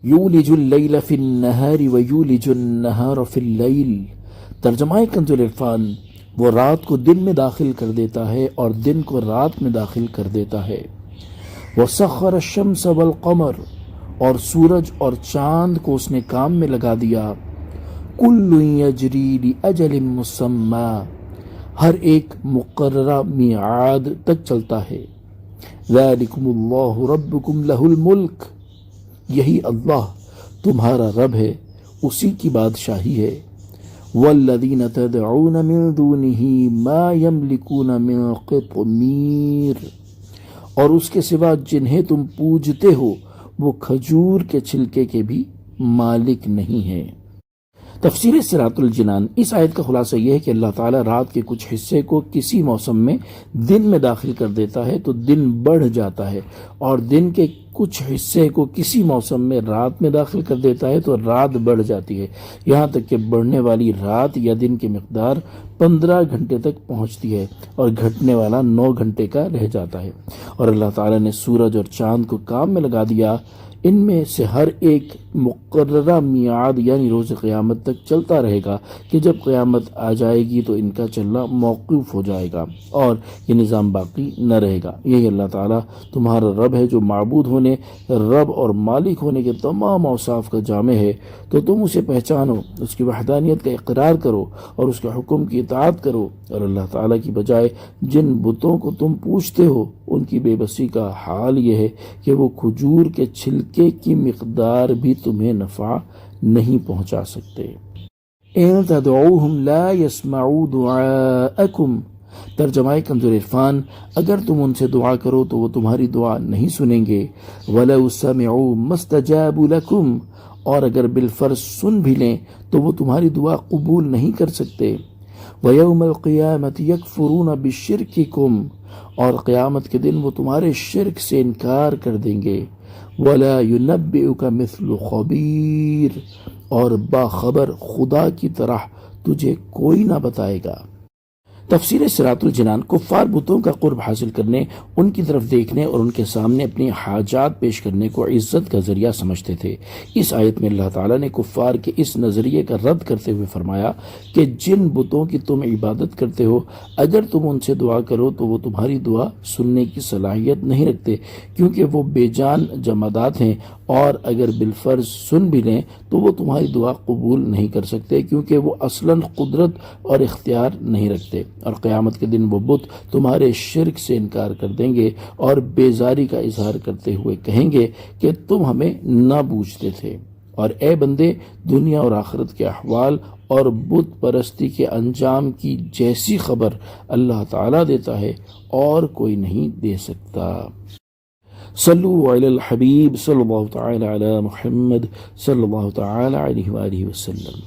یولج اللیل فی النہار ویولج النہار فی اللیل، ترجمہ کنز العرفان، وہ رات کو دن میں داخل کر دیتا ہے اور دن کو رات میں داخل کر دیتا ہے۔ وسخر الشمس والقمر، اور سورج اور چاند کو اس نے کام میں لگا دیا۔ کل یجری لاجل مسمی، ہر ایک مقررہ میعاد تک چلتا ہے۔ ذالکم اللہ ربکم لہ الملک، یہی اللہ تمہارا رب ہے، اسی کی بادشاہی ہے۔ والذین تدعون من دونہ ما یملکون من قطمیر، اور اس کے سوا جنہیں تم پوجتے ہو وہ کھجور کے چھلکے کے بھی مالک نہیں ہیں۔ تفسیر صراط الجنان، اس آیت کا خلاصہ یہ ہے کہ اللہ تعالیٰ رات کے کچھ حصے کو کسی موسم میں دن میں داخل کر دیتا ہے تو دن بڑھ جاتا ہے، اور دن کے کچھ حصے کو کسی موسم میں رات میں داخل کر دیتا ہے تو رات بڑھ جاتی ہے، یہاں تک کہ بڑھنے والی رات یا دن کی مقدار 15 گھنٹے تک پہنچتی ہے اور گھٹنے والا 9 گھنٹے کا رہ جاتا ہے۔ اور اللہ تعالیٰ نے سورج اور چاند کو کام میں لگا دیا، ان میں سے ہر ایک مقررہ میعاد یعنی روز قیامت تک چلتا رہے گا کہ جب قیامت آ جائے گی تو ان کا چلنا موقوف ہو جائے گا اور یہ نظام باقی نہ رہے گا۔ یہی اللہ تعالیٰ تمہارا رب ہے جو معبود ہونے، رب اور مالک ہونے کے تمام اوصاف کا جامع ہے، تو تم اسے پہچانو، اس کی وحدانیت کا اقرار کرو اور اس کے حکم کی اطاعت کرو، اور اللہ تعالیٰ کی بجائے جن بتوں کو تم پوجتے ہو ان کی بے بسی کا حال یہ ہے کہ وہ کھجور کے چھلکے کی مقدار بھی تمہیں نفع نہیں پہنچا سکتے۔ ان تدعوہم لا يسمعوا دعاءکم، ترجمہ کنز العرفان، اگر تم ان سے دعا کرو تو وہ تمہاری دعا نہیں سنیں گے۔ وَلَوْ سَمِعُوا مَا اسْتَجَابُوا لَكُمْ، اور اگر بالفرض سن بھی لیں تو وہ تمہاری دعا قبول نہیں کر سکتے۔ وَيَوْمَ الْقِيَامَةِ يَكْفُرُونَ بِشِرْكِكُمْ، اور قیامت کے دن وہ تمہارے شرک سے انکار کر دیں گے۔ وَلَا يُنَبِّئُكَ مِثْلُ خَبِيرٍ، اور باخبر خدا کی طرح تجھے کوئی نہ بتائے گا۔ تفسیر صراط الجنان، کفار بتوں کا قرب حاصل کرنے، ان کی طرف دیکھنے اور ان کے سامنے اپنی حاجات پیش کرنے کو عزت کا ذریعہ سمجھتے تھے۔ اس آیت میں اللہ تعالیٰ نے کفار کے اس نظریے کا رد کرتے ہوئے فرمایا کہ جن بتوں کی تم عبادت کرتے ہو اگر تم ان سے دعا کرو تو وہ تمہاری دعا سننے کی صلاحیت نہیں رکھتے، کیونکہ وہ بے جان جمادات ہیں، اور اگر بالفرض سن بھی لیں تو وہ تمہاری دعا قبول نہیں کر سکتے، کیونکہ وہ اصلاً قدرت اور اختیار نہیں رکھتے۔ اور قیامت کے دن وہ بت تمہارے شرک سے انکار کر دیں گے اور بیزاری کا اظہار کرتے ہوئے کہیں گے کہ تم ہمیں نہ پوجتے تھے۔ اور اے بندے، دنیا اور آخرت کے احوال اور بت پرستی کے انجام کی جیسی خبر اللہ تعالیٰ دیتا ہے اور کوئی نہیں دے سکتا۔ صلو علی الحبیب صلی اللہ تعالی علی محمد صلی اللہ تعالی علیہ وآلہ وسلم۔